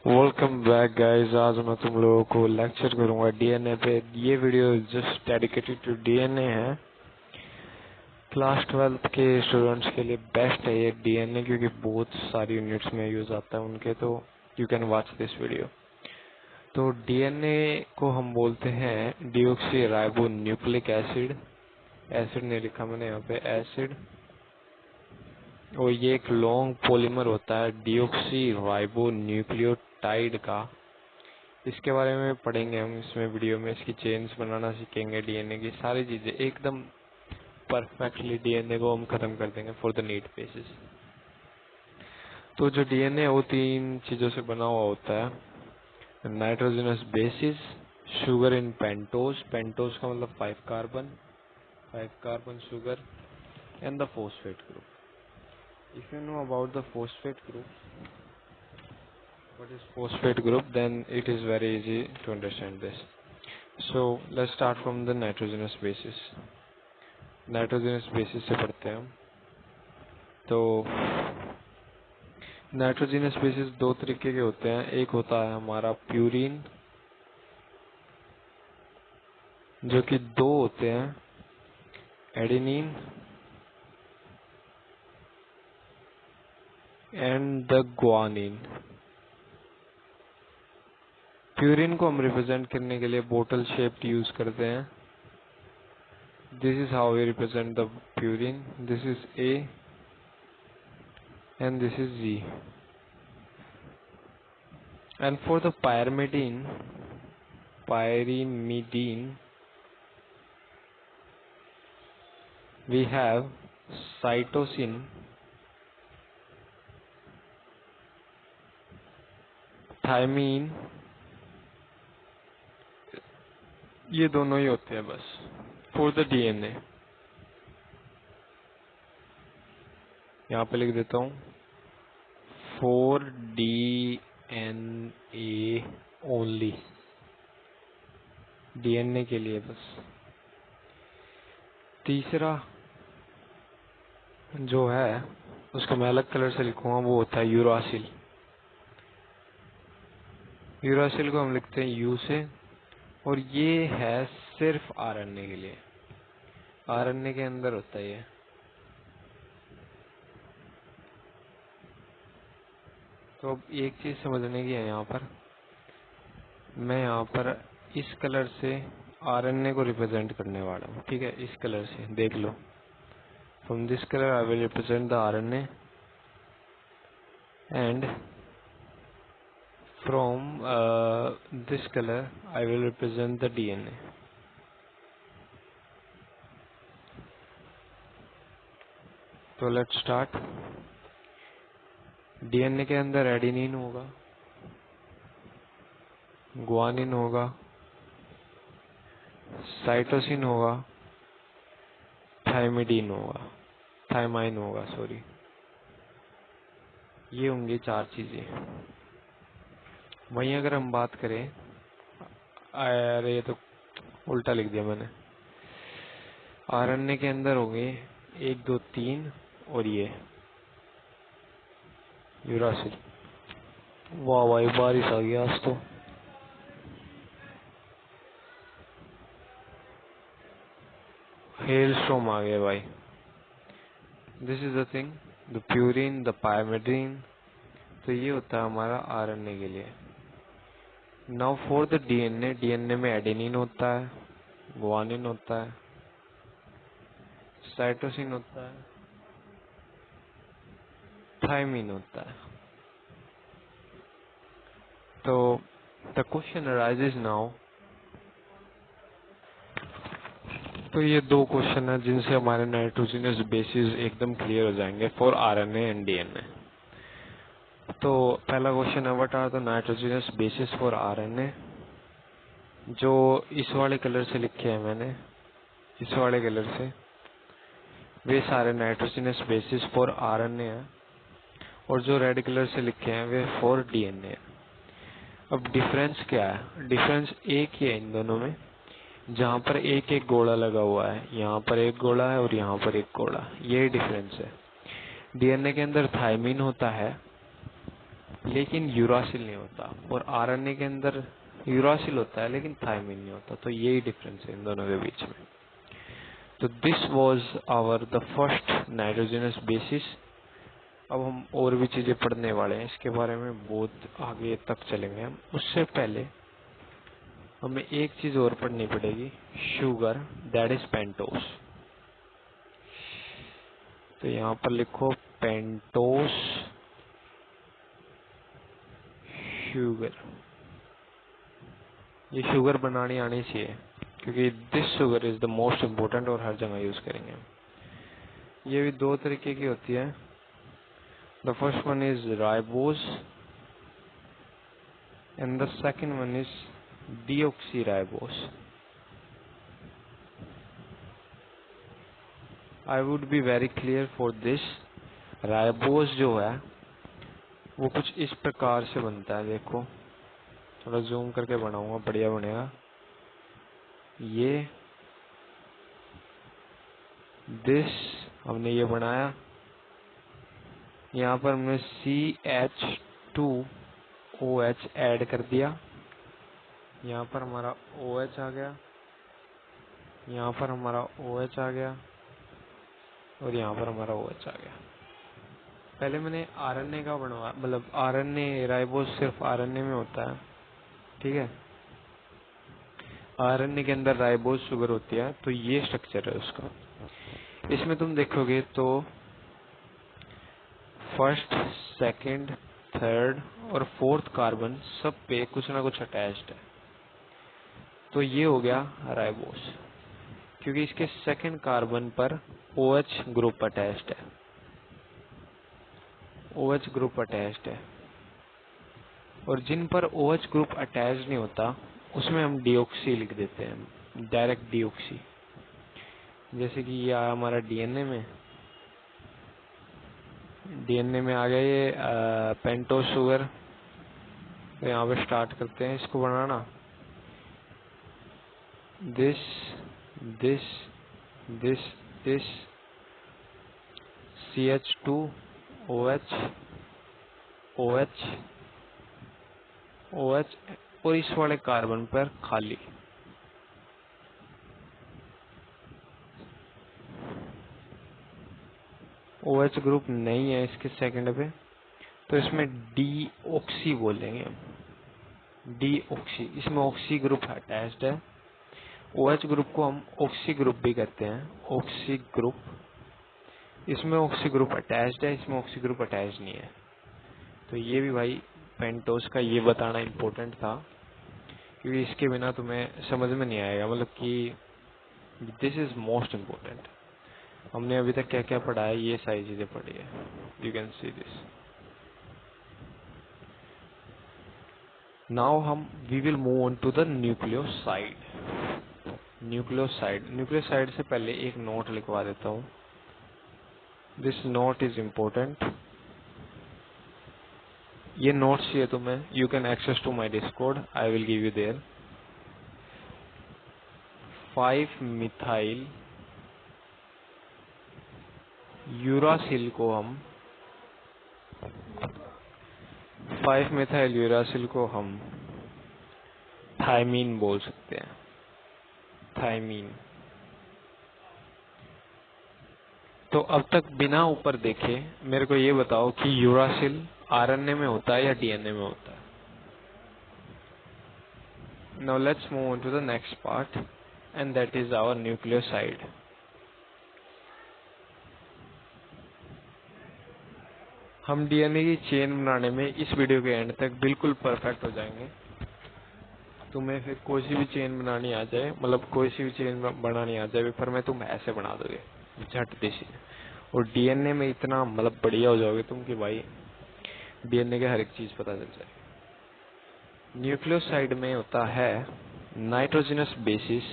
Welcome back guys. आज मैं तुम लोगों को लेक्चर करूंगा डीएनए पे। ये video just dedicated to DNA है। क्लास 12 के स्टूडेंट्स के लिए बेस्ट है ये डीएनए, क्योंकि बहुत सारी यूनिट्स में यूज आता है उनके। तो you can watch this video. तो डीएनए को हम बोलते हैं deoxy ribo nucleic acid. Acid नहीं लिखा मैंने यहाँ पे, एसिड। और ये एक लॉन्ग पॉलीमर होता है डीऑक्सी राइबो न्यूक्लियोटाइड का। इसके बारे में पढ़ेंगे हम इसमें वीडियो में। इसकी चेन्स बनाना सीखेंगे, डीएनए की सारी चीजें एकदम परफेक्टली डीएनए को हम खत्म कर देंगे फॉर द नीड बेसिस। तो जो डीएनए वो तीन चीजों से बना हुआ होता है। Nitrogenous bases, sugar in pentose, pentose का मतलब 5 carbon sugar, and the phosphate group. If you know about the phosphate group, what is phosphate group, then it is very easy to understand this. So let's start from the nitrogenous basis. Nitrogenous bases से पढ़ते हैं हम। तो nitrogenous bases दो तरीके के होते हैं। एक होता है हमारा प्यूरिन, जो कि दो होते हैं, adenine and the guanine. Purine को हम रिप्रेजेंट करने के लिए बोतल शेप्ड यूज करते हैं। This is how we represent the purine. This is a and this is Z. And for the pyrimidine, we have cytosine, thymine। ये दोनों ही होते हैं बस for the DNA। यहाँ पे लिख देता हूँ for DNA only, DNA के लिए बस। तीसरा जो है उसको मैं अलग कलर से लिखूंगा, वो होता है यूरासिल। यूरासिल को हम लिखते हैं यू से, और ये है सिर्फ आरएनए के लिए। आरएनए के अंदर होता है ये। तो अब एक चीज समझने की है यहाँ पर, मैं यहाँ पर इस कलर से आरएनए को रिप्रेजेंट करने वाला हूँ। ठीक है, इस कलर से देख लो। From this colour I will represent the RNA, and from this colour I will represent the DNA. तो लेट्स स्टार्ट। डीएनए के अंदर एडेनिन होगा, ग्वानिन होगा, साइटोसिन होगा, थाइमिडीन होगा, थाइमाइन होगा, सॉरी। ये होंगी चार चीजें। वहीं अगर हम बात करें, अरे ये तो उल्टा लिख दिया मैंने। आरएनए के अंदर होंगे 1 2 3 और ये यूरासिल। वाह भाई, बारिश आ गई आज तो। हेल स्टॉर्म आ गया भाई। This is the thing, the purine, the pyrimidine. तो ये होता है हमारा आरएनए के लिए। Now for the DNA, DNA में एडेनिन होता है, ग्वानिन होता है, साइटोसिन होता है, थाइमिन होता है। तो द क्वेश्चन अराइजेस नाउ। तो ये दो क्वेश्चन है जिनसे हमारे नाइट्रोजनस बेसिस एकदम क्लियर हो जाएंगे फॉर आरएनए एंड डीएनए। तो पहला क्वेश्चन है, what are the nitrogenous bases for RNA. जो इस वाले कलर से लिखे हैं मैंने, इस वाले कलर से, वे सारे नाइट्रोजनस बेसिस फॉर आरएनए हैं, और जो रेड कलर से लिखे हैं वे फॉर डीएनए हैं। अब डिफरेंस क्या है? डिफरेंस एक ही है इन दोनों में, जहाँ पर एक एक गोला लगा हुआ है। यहाँ पर एक गोला है और यहाँ पर एक गोला, यही डिफरेंस है। डीएनए के अंदर थायमिन होता है, लेकिन यूरासिल नहीं होता, और आरएनए के अंदर यूरासिल होता है लेकिन थायमिन नहीं होता। तो यही डिफरेंस है इन दोनों के बीच में। तो this was our the first nitrogenous bases. अब हम और भी चीजें पढ़ने वाले हैं, इसके बारे में बहुत आगे तक चलेंगे हम। उससे पहले हमें एक चीज और पढ़नी पड़ेगी, शुगर, दैट इज पेंटोस। तो यहाँ पर लिखो पेंटोस शुगर। ये शुगर बनानी आनी चाहिए, क्योंकि this sugar is the most important और हर जगह यूज करेंगे। ये भी दो तरीके की होती है। The first one is ribose and the second one is deoxyribose. I would be very clear for this. Ribose जो है वो कुछ इस प्रकार से बनता है, देखो थोड़ा जूम करके बनाऊंगा, बढ़िया बनेगा। ये दिस हमने ये बनाया, यहाँ पर हमने CH2OH ऐड कर दिया, यहाँ पर हमारा OH आ गया, यहाँ पर हमारा OH आ गया, और यहाँ पर हमारा OH आ गया। पहले मैंने आरएनए का बनवाया, मतलब आरएनए राइबोज सिर्फ आरएनए में होता है, ठीक है। आरएनए के अंदर राइबोज शुगर होती है, तो ये स्ट्रक्चर है उसका। इसमें तुम देखोगे तो फर्स्ट, सेकंड, थर्ड और फोर्थ कार्बन सब पे कुछ ना कुछ अटैच्ड है। तो ये हो गया राइबोस, क्योंकि इसके सेकंड कार्बन पर OH ग्रुप अटैच्ड है। OH ग्रुप अटैच्ड है, और जिन पर OH ग्रुप अटैच नहीं होता उसमें हम डीऑक्सी लिख देते हैं, डायरेक्ट डीऑक्सी। जैसे कि ये आया हमारा डीएनए में, डीएनए में आ गया ये पेंटोस शुगर। तो यहाँ पे स्टार्ट करते हैं इसको बनाना। This this this this CH2OH OH OH, और इस वाले कार्बन पर खाली। OH ग्रुप नहीं है इसके सेकंड पे, तो इसमें डीऑक्सी बोलेंगे हम, डीऑक्सी। इसमें ऑक्सी ग्रुप अटैच्ड है। OH ग्रुप को हम ऑक्सी ग्रुप भी कहते हैं, ऑक्सी ग्रुप। इसमें ऑक्सी ग्रुप अटैच्ड है, इसमें ऑक्सी ग्रुप अटैच नहीं है। तो ये भी भाई पेंटोस का ये बताना इम्पोर्टेंट था, क्योंकि इसके बिना तुम्हें समझ में नहीं आएगा, मतलब कि दिस इज मोस्ट इम्पोर्टेंट। हमने अभी तक क्या क्या पढ़ा है, ये सारी चीजें पढ़ी है। You can see this. Now we will move on to the nucleoside. Nucleoside से पहले एक नोट लिखवा देता हूँ। This note is important. ये नोट्स चाहिए तुम्हें, you can access to my Discord, I will give you there. 5 methyl uracil को हम 5 मिथाइल यूरासिल को हम थायमीन बोल सकते हैं, थायमीन। तो अब तक बिना ऊपर देखे मेरे को ये बताओ कि यूरासिल आरएनए में होता है या डीएनए में होता है। Now let's move on to the next part, and that is our nucleoside. हम डीएनए की चेन बनाने में इस वीडियो के एंड तक बिल्कुल परफेक्ट हो जाएंगे। तुम्हें फिर कोई सी भी चेन बनानी आ जाए, मतलब कोई सी भी चेन बनानी आ जाए पेपर में, तुम ऐसे बना दोगे झट देसी। और डीएनए में इतना मतलब बढ़िया हो जाओगे तुम कि भाई डीएनए के हर एक चीज पता चल जाए। न्यूक्लियोसाइड में होता है नाइट्रोजनस बेसिस,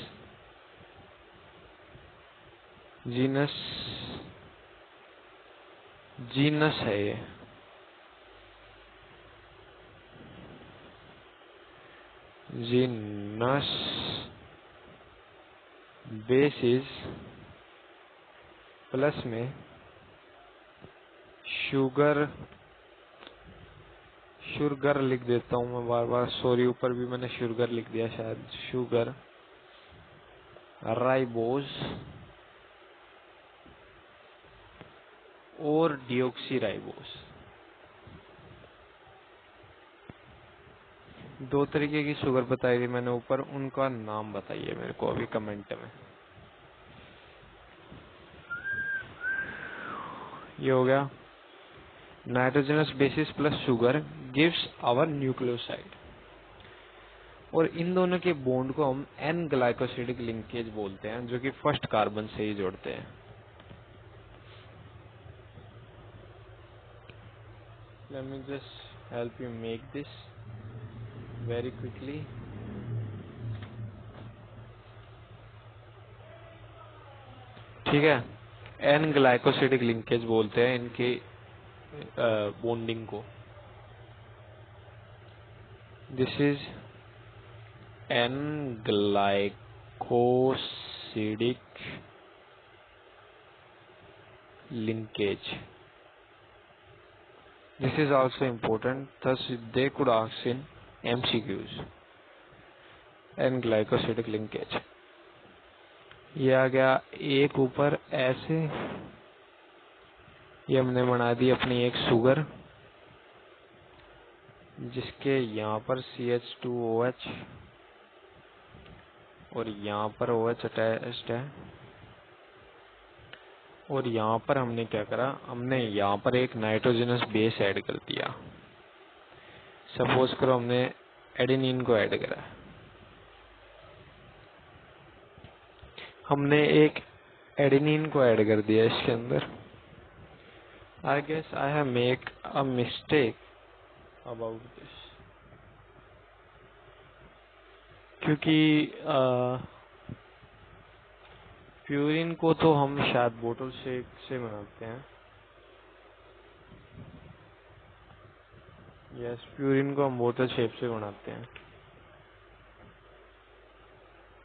जीनस है ये, जीनस बेसिस प्लस में शुगर शुगर लिख देता हूँ मैं बार बार, सॉरी, ऊपर भी मैंने शुगर लिख दिया शायद, शुगर, राइबोज और डिऑक्सी राइबोज। दो तरीके की शुगर बताई थी मैंने ऊपर, उनका नाम बताइए मेरे को अभी कमेंट में। ये हो गया nitrogenous bases plus sugar gives our nucleoside, और इन दोनों के बॉन्ड को हम एन ग्लाइकोसिडिक लिंकेज बोलते हैं, जो कि फर्स्ट कार्बन से ही जोड़ते हैं। Let me just help you make this very quickly. ठीक है, एन ग्लाइकोसिडिक लिंकेज बोलते हैं इनके बॉन्डिंग को। This is an glycosidic linkage. This is also important, thus they could ask in MCQs. N glycosidic linkage. ये आ गया एक ऊपर ऐसे, ये हमने बना दी अपनी एक शुगर, जिसके यहाँ पर CH2OH और यहाँ पर OH अटैच्ड है, और यहाँ पर हमने क्या करा, हमने यहाँ पर एक नाइट्रोजनस बेस ऐड कर दिया। सपोज करो हमने एडेनिन को ऐड करा, हमने एक एडेनिन को ऐड कर दिया इसके अंदर। I guess I have make a mistake about this, क्योंकि प्यूरिन को तो हम शायद बोतल शेक से बनाते हैं। यस, प्यूरिन को हम बोतल शेप से बनाते हैं,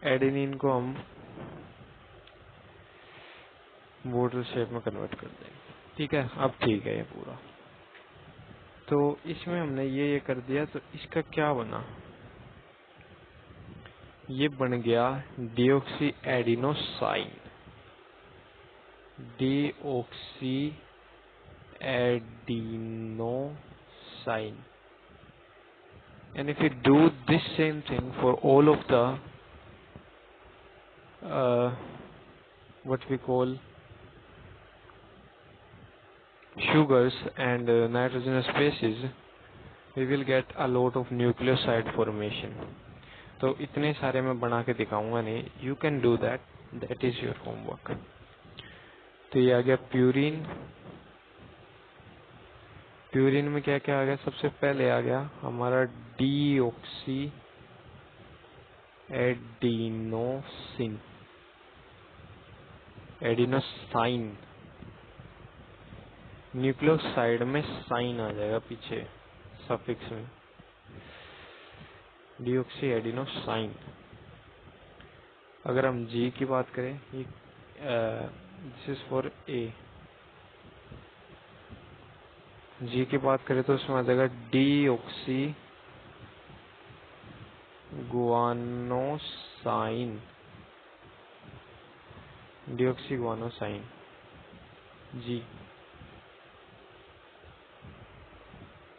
एडेनिन को हम बोतल शेप में कन्वर्ट कर देंगे। ठीक है, अब ठीक है ये पूरा। तो इसमें हमने ये कर दिया, तो इसका क्या बना, ये बन गया deoxy adenosine, deoxy adenosine. And if we do this same thing for all of the what we call sugars and nitrogenous bases, we will get a lot of nucleoside formation. तो इतने सारे मैं बना के दिखाऊंगा नहीं, you can do that, that is your homework. तो ये आ गया प्यूरिन। प्यूरिन में क्या क्या आ गया, सबसे पहले आ गया हमारा डीऑक्सी एडिनोसिन, एडिनोसाइन, न्यूक्लियोसाइड में साइन आ जाएगा पीछे सफिक्स में, डीऑक्सी एडिनोसाइन। अगर हम जी की बात करें, ये दिस इज फॉर ए, जी की बात करें तो उसमें आ जाएगा डीऑक्सी गुआनोसाइन, डीऑक्सी गुआनोसाइन जी,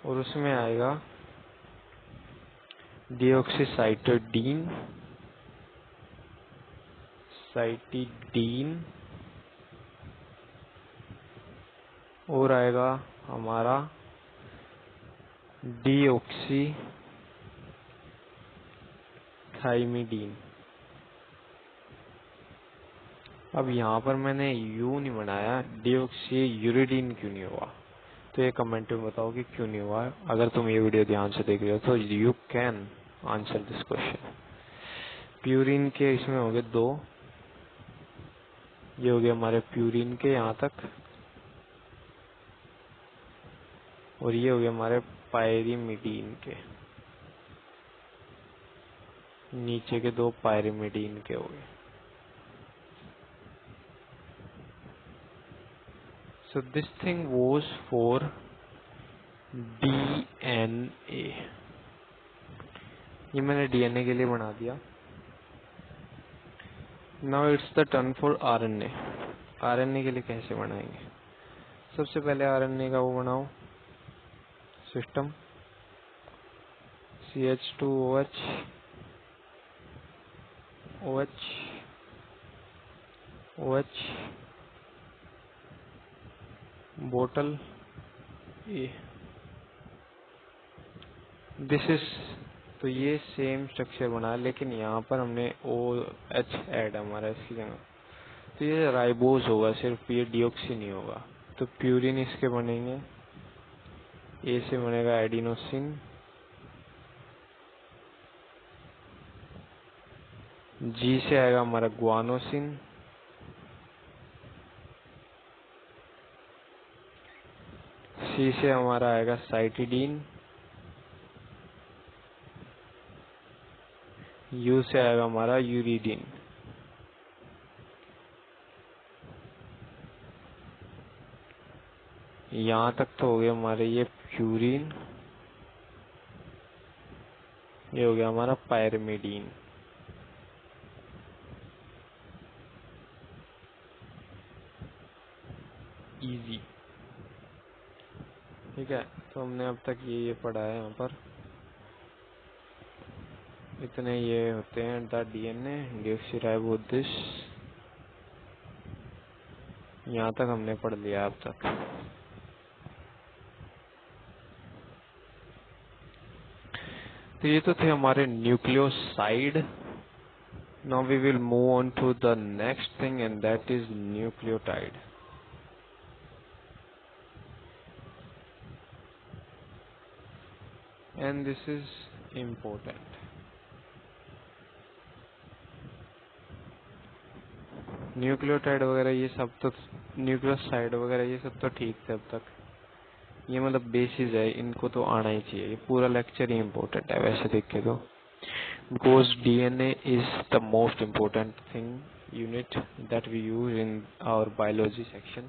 और उसमें आएगा डीऑक्सीसाइटोडीन, साइटिडीन, और आएगा हमारा डीऑक्सी थाइमिडीन। अब यहाँ पर मैंने यू नहीं बनाया, डीऑक्सी यूरिडीन क्यों नहीं हुआ, तो ये कमेंट में बताओ कि क्यों नहीं हुआ। अगर तुम ये वीडियो ध्यान से देख रहे हो तो you can answer this question. Purine के इसमें हो गए दो, ये हो गए हमारे प्यूरिन के यहाँ तक, और ये हो गए हमारे पायरिमिडीन के, नीचे के दो पायरिमिडीन के हो गए। So this thing was for DNA, ये मैंने DNA के लिए बना दिया। Now it's the turn for RNA। RNA के लिए कैसे बनाएंगे? सबसे पहले RNA का वो बनाओ सिस्टम, CH2OH OH OH बोतल ए, दिस इज, तो ये सेम स्ट्रक्चर बना, लेकिन यहाँ पर हमने OH ऐड हमारा इसकी जगह, तो ये राइबोज होगा सिर्फ, ये डिऑक्सी नहीं होगा। तो प्यूरिन इसके बनेंगे, ए से बनेगा एडिनोसिन, जी से आएगा हमारा ग्वानोसिन, सी से हमारा आएगा साइटिडीन, यू से आएगा हमारा यूरिडीन। यहाँ तक तो हो गया हमारे ये प्यूरिन, ये हो गया हमारा पायरिमिडीन। इजी, ठीक है। तो हमने अब तक ये पढ़ा है, यहाँ पर इतने ये होते हैं द DNA डीऑक्सीराइबोसिस, यहाँ तक हमने पढ़ लिया अब तक। तो ये तो थे हमारे nucleoside. Now we will move on to the next thing and that is nucleotide. And this is important. Nucleotide वगैरह ये सब तो, न्यूक्लियोसाइड वगैरह ये सब तो ठीक थे अब तक, ये मतलब बेसिस है, इनको तो आना ही चाहिए। ये पूरा लेक्चर ही इम्पोर्टेंट है वैसे देख के तो, because DNA is the most important thing unit that we use in our biology section,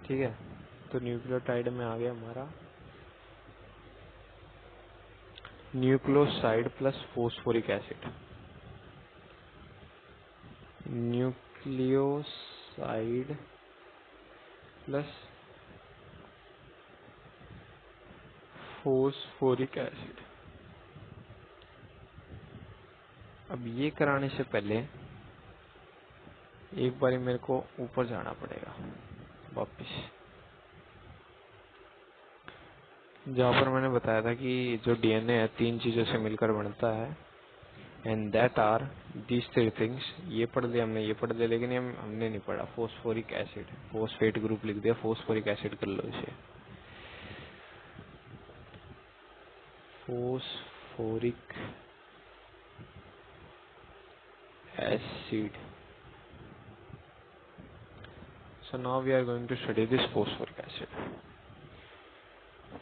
ठीक है। तो न्यूक्लियोटाइड में आ गया हमारा nucleoside plus phosphoric acid. Nucleoside plus phosphoric acid. अब ये कराने से पहले एक बार मेरे को ऊपर जाना पड़ेगा वापिस, जहाँ पर मैंने बताया था कि जो DNA है 3 चीजों से मिलकर बनता है, and that are these 3 things. ये पढ़ लिया हमने, ये पढ़ लिया, लेकिन हमने नहीं पढ़ा फोस्फोरिक एसिड। फोस्फेट ग्रुप लिख दिया, फोस्फोरिक एसिड कर लो इसे, phosphoric acid. So now we are going to study this phosphoric acid.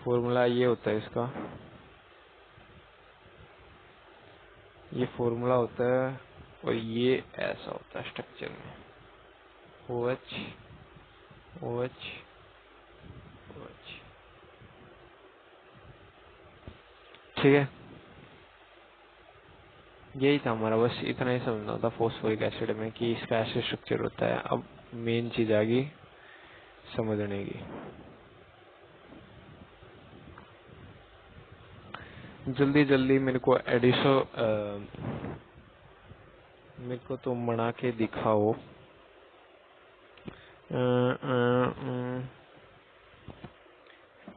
Formula ये होता है इसका, ये फॉर्मूला होता है, और ये ऐसा होता है स्ट्रक्चर में, OH OH OH, ठीक है। यही था हमारा, बस इतना ही समझना था फोस्फोरिक एसिड में कि इसका ऐसे स्ट्रक्चर होता है। अब मेन चीज आ गई समझने की। जल्दी जल्दी मेरे को मेरे को तुम बना के दिखाओ,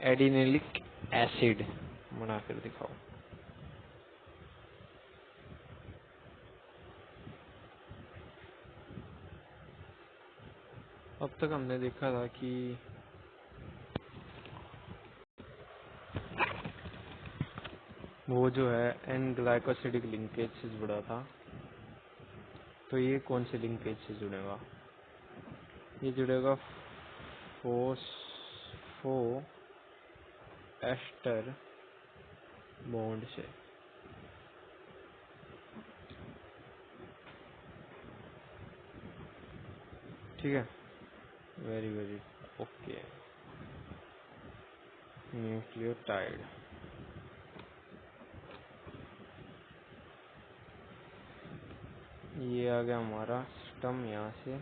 एडिनिलिक एसिड बना कर दिखाओ। अब तक हमने देखा था कि वो जो है एन ग्लाइकोसिडिक लिंकेज से जुड़ा था। तो ये कौन से लिंकेज से जुड़ेगा? ये जुड़ेगा फोस्फो एस्टर बॉन्ड से, ठीक है। Very very okay. न्यूक्लियोटाइड। ये आ गया हमारा सिस्टम। यहाँ से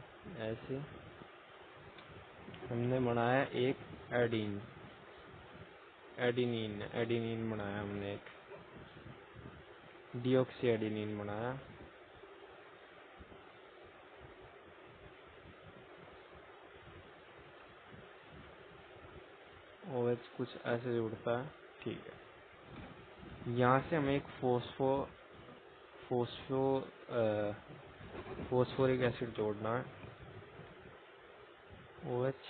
ऐसे हमने बनाया एक एडिनिन बनाया हमने, एक डीऑक्सी एडिनिन बनाया। OH कुछ ऐसे जुड़ता है, ठीक है। यहाँ से हमें एक फोस्फोरिक एसिड जोड़ना है। OH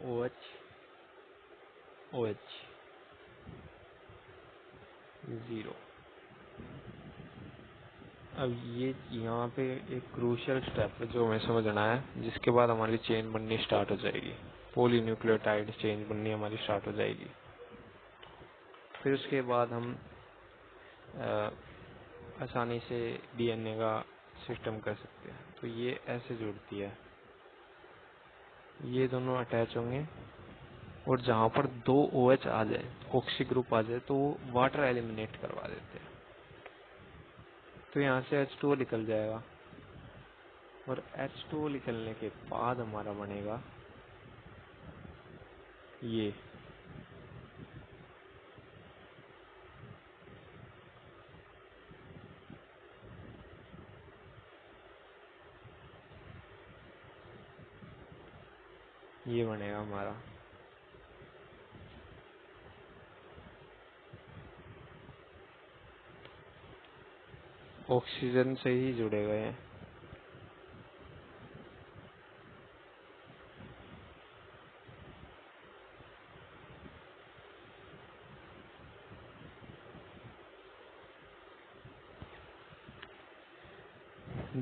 OH OH 0। अब ये यहाँ पे एक क्रूशियल स्टेप है जो हमें समझना है, जिसके बाद हमारी चेन बननी स्टार्ट हो जाएगी। पॉलीन्यूक्लियोटाइड चेन बननी हमारी स्टार्ट हो जाएगी। फिर उसके बाद हम आसानी से DNA का सिस्टम कर सकते हैं। तो ये ऐसे जुड़ती है, ये दोनों अटैच होंगे, और जहाँ पर 2 OH आ जाए, ऑक्सी ग्रुप आ जाए, तो वो वाटर एलिमिनेट करवा देते हैं। तो यहाँ से H2O निकल जाएगा, और H2O निकलने के बाद हमारा बनेगा ये बनेगा हमारा। ऑक्सीजन से ही जुड़े गए हैं।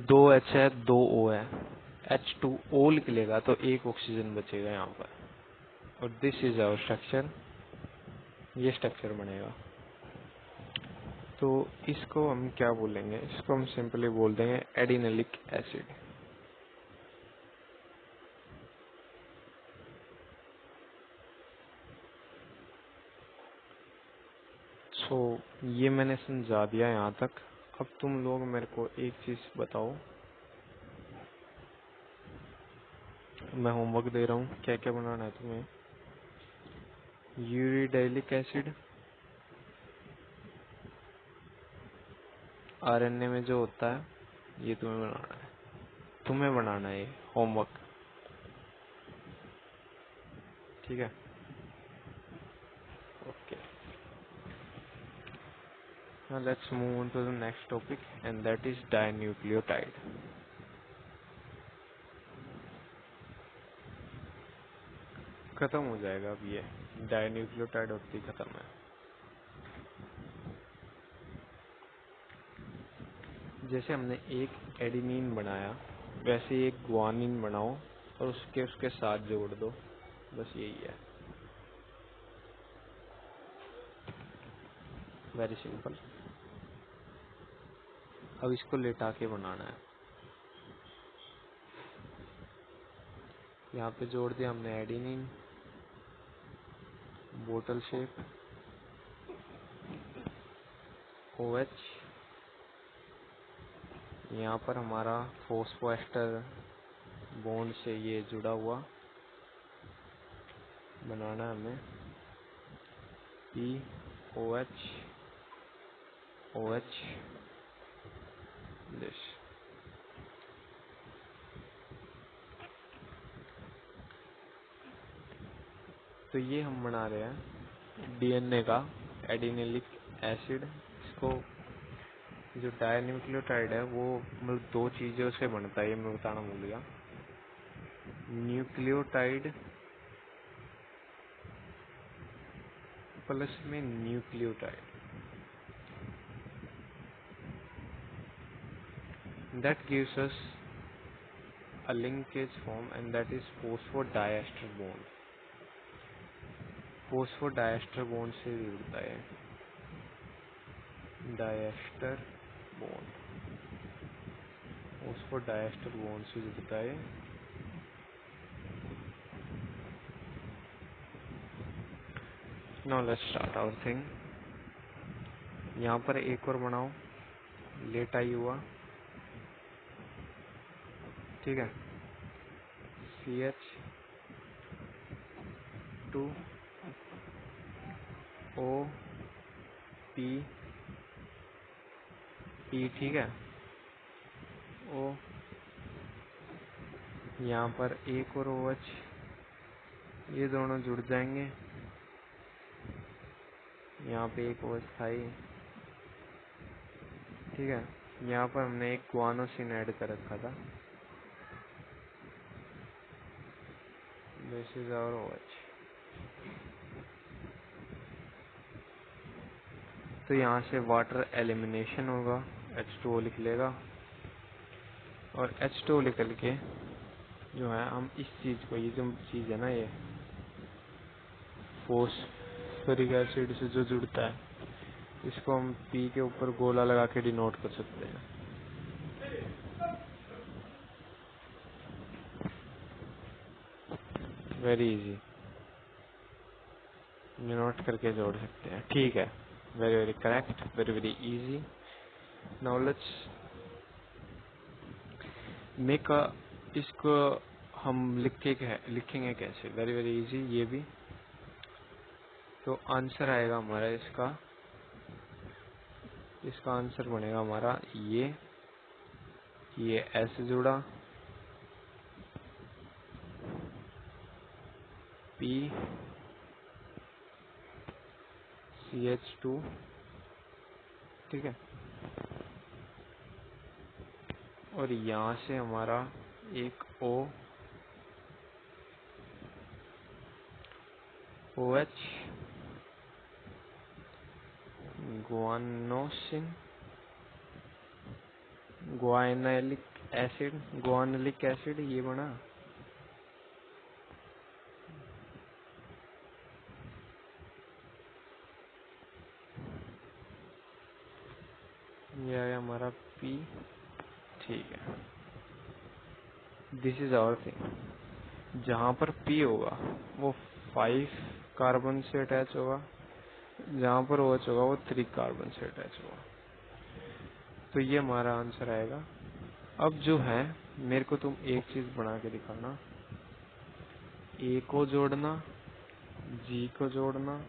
दो H है, 2 O है, H2O निकलेगा तो एक ऑक्सीजन बचेगा यहाँ पर, और दिस इज आवर स्ट्रक्चर। ये स्ट्रक्चर बनेगा। तो इसको हम क्या बोलेंगे? इसको हम सिंपली बोल देंगे एडिनिलिक एसिड। सो ये मैंने समझा दिया यहाँ तक। अब तुम लोग मेरे को एक चीज बताओ, मैं होमवर्क दे रहा हूँ, क्या क्या बनाना है तुम्हें? यूरिडाइलिक एसिड RNA में जो होता है, ये तुम्हें बनाना है ये होमवर्क, ठीक है? Okay, now let's move on to the next topic, and that is dinucleotide। खत्म हो जाएगा अब ये डाइन्यूक्लियोटाइड होती खत्म है। जैसे हमने एक एडिनिन बनाया, वैसे ही एक गुआनिन बनाओ और उसके साथ जोड़ दो, बस यही है, वेरी सिंपल। अब इसको लेटा के बनाना है। यहाँ पे जोड़ दिया हमने एडिनिन, बोतल शेप, OH, यहाँ पर हमारा फॉस्फोएस्टर बॉन्ड से ये जुड़ा हुआ बनाना है हमें, OH OH दिस। तो ये हम बना रहे हैं DNA का एडिनिलिक एसिड। इसको जो डाइन्यूक्लियोटाइड है वो मतलब 2 चीजों से बनता है, ये मैं बताना भूल गया। न्यूक्लियोटाइड प्लस में nucleotide, that gives us a linkage form, and that is phosphodiester bond। phosphodiester bond से जुड़ता है, डायस्टर बॉन्ड, phosphodiester bond से जुड़ता है। Now let's start our thing. यहाँ पर एक और बनाओ, लेट आई हुआ, ठीक है। CH2OP, ठीक है। O, यहाँ पर एक और OH, ये दोनों जुड़ जाएंगे। यहाँ पे एक OH था ही, ठीक है। यहाँ पर हमने एक गुआनोसिन ऐड कर रखा था। This is our OH। तो यहाँ से वाटर एलिमिनेशन होगा, H2O लिख लेगा, और H2O निकल के जो है हम इस चीज को, ये जो चीज है ना, ये फॉस्फोरिक एसिड से जो जुड़ता है, इसको हम P के ऊपर गोला लगा के डिनोट कर सकते हैं। वेरी इजी, डिनोट करके जोड़ सकते हैं, ठीक है। Very very correct, very very easy. Now let's make a, इसको हम लिखेंगे कैसे? वेरी वेरी इजी ये भी। तो आंसर आएगा हमारा इसका आंसर बनेगा हमारा ये S जुड़ा, P CH2, ठीक है। और यहाँ से हमारा एक OH, गुआनोसिन, गुआनलिक एसिड ये बना। ये आया हमारा P, ठीक है। This is our thing. जहाँ पर P होगा वो 5 कार्बन से अटैच होगा, जहाँ पर OH होगा वो 3 कार्बन से अटैच होगा। तो ये हमारा आंसर आएगा। अब जो है मेरे को तुम एक चीज बना के दिखाना, A को जोड़ना, G को जोड़ना,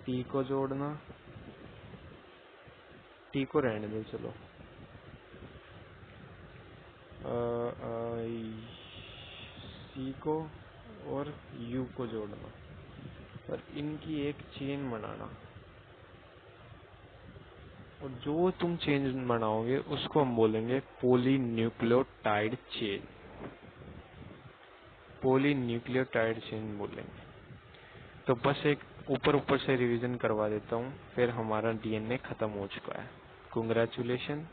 T को जोड़ना, T को रहने दो चलो, C को और U को जोड़ना, और इनकी एक चेन बनाना। और जो तुम चेन बनाओगे उसको हम बोलेंगे पॉलीन्यूक्लियोटाइड चेन, पॉलीन्यूक्लियोटाइड चेन बोलेंगे। तो बस एक ऊपर से रिवीजन करवा देता हूँ, फिर हमारा डीएनए खत्म हो चुका है। कांग्रेचुलेशन।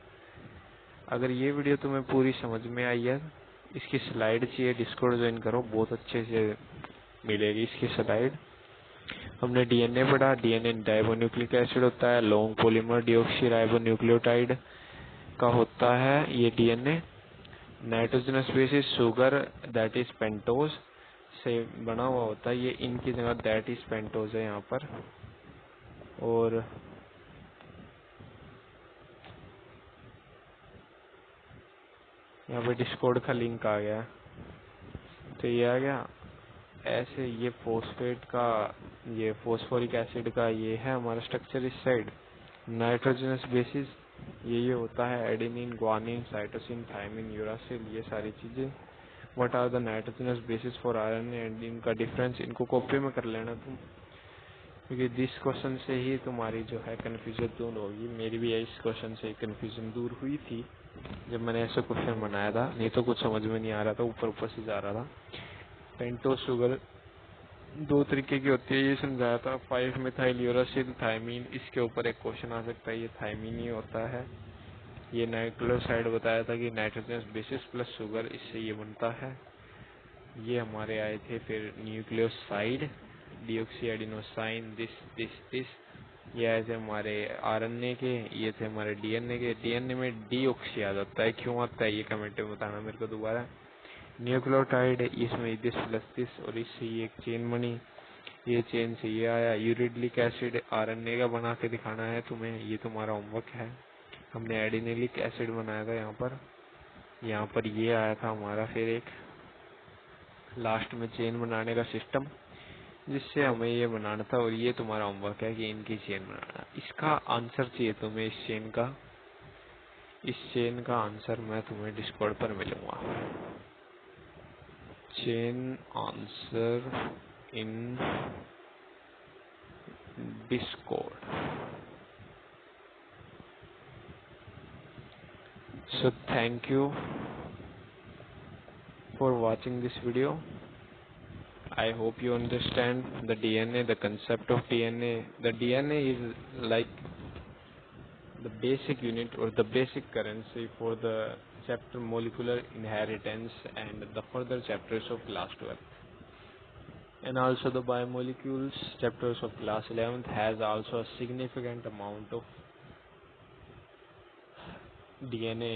अगर ये वीडियो तुम्हें पूरी समझ में आई है, इसकी स्लाइड चाहिए, डिस्कॉर्ड ज्वाइन करो, बहुत अच्छे से मिलेगी इसकी स्लाइड। हमने डीएनए पढ़ा, डीएनए डाइबोन्यूक्लिक एसिड होता है, लॉन्ग पॉलीमर डीऑक्सीराइबोन्यूक्लियोटाइड का होता है ये DNA. Nitrogenous bases sugar that is pentose से बना हुआ होता है, ये इनकी जगह दैट इज पेंटोज है यहाँ पर। और यहाँ पे डिस्कॉर्ड का लिंक आ गया, तो ये आ गया ऐसे। ये फॉस्फेट का, ये फॉस्फोरिक एसिड का ये है हमारा स्ट्रक्चर इस साइड। नाइट्रोजनस बेसिस ये होता है adenine, guanine, cytosine, thymine, uracil, ये सारी चीजें। What are the nitrogenous bases for RNA and इनका डिफरेंस, इनको कॉपी में कर लेना तुम, क्योंकि दिस क्वेश्चन से ही तुम्हारी जो है कंफ्यूजन दूर होगी। मेरी भी इस क्वेश्चन से कंफ्यूजन दूर हुई थी जब मैंने ऐसा क्वेश्चन बनाया था, नहीं तो कुछ समझ में नहीं आ रहा था, ऊपर से जा रहा था। पेंटोज शुगर 2 तरीके की होती है, ये समझाया था। 5 मिथाइल यूरासिल थायमीन, इसके ऊपर एक क्वेश्चन आ सकता है, ये थायमीन ही होता है। ये नाइट्रोसाइड बताया था कि नाइट्रोजनस बेसिस प्लस शुगर, इससे ये बनता है। ये हमारे आए थे फिर न्यूक्लियोसाइड, डीऑक्सी एडिनोसाइन, दिस ये आए थे हमारे आरएनए के, ये थे हमारे डीएनए के। डीएनए में डीऑक्सी आ जाता है, क्यों आता है ये कमेंट में बताना मेरे को दोबारा। न्यूक्लियोटाइड इसमें दिस प्लस दिस, और इससे ये एक चेन बनी। ये चेन से ये आया। यूरिडिक एसिड आरएनए का बना के दिखाना है तुम्हें, ये तुम्हारा होमवर्क है। हमने एडिनिलिक एसिड बनाया था यहाँ पर ये आया था हमारा। फिर एक लास्ट में चेन बनाने का सिस्टम जिससे हमें ये बनाना था, और ये तुम्हारा होमवर्क है कि इनकी चेन बनाना। इसका आंसर चाहिए तुम्हें इस चेन का आंसर मैं तुम्हें डिस्कॉर्ड पर मिलूंगा। Chain answer in Discord. So thank you for watching this video. I hope you understand the DNA, the concept of DNA. The DNA is like the basic unit or the basic currency for the chapter molecular inheritance and the further chapters of class 12. And also the biomolecules chapters of class 11th has also a significant amount of DNA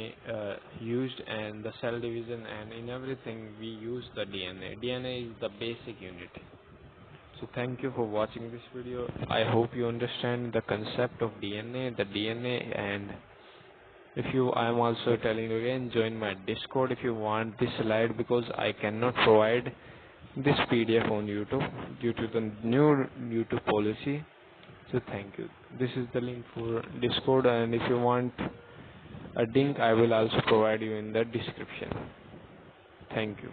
used, and the cell division, and in everything we use the DNA. DNA is the basic unit. So thank you for watching this video. I hope you understand the concept of DNA, and if you, I am also telling you again, join my Discord if you want this slide, because I cannot provide this PDF on YouTube due to the new YouTube policy. So thank you. This is the link for Discord, and if you want a link, I will also provide you in the description. Thank you.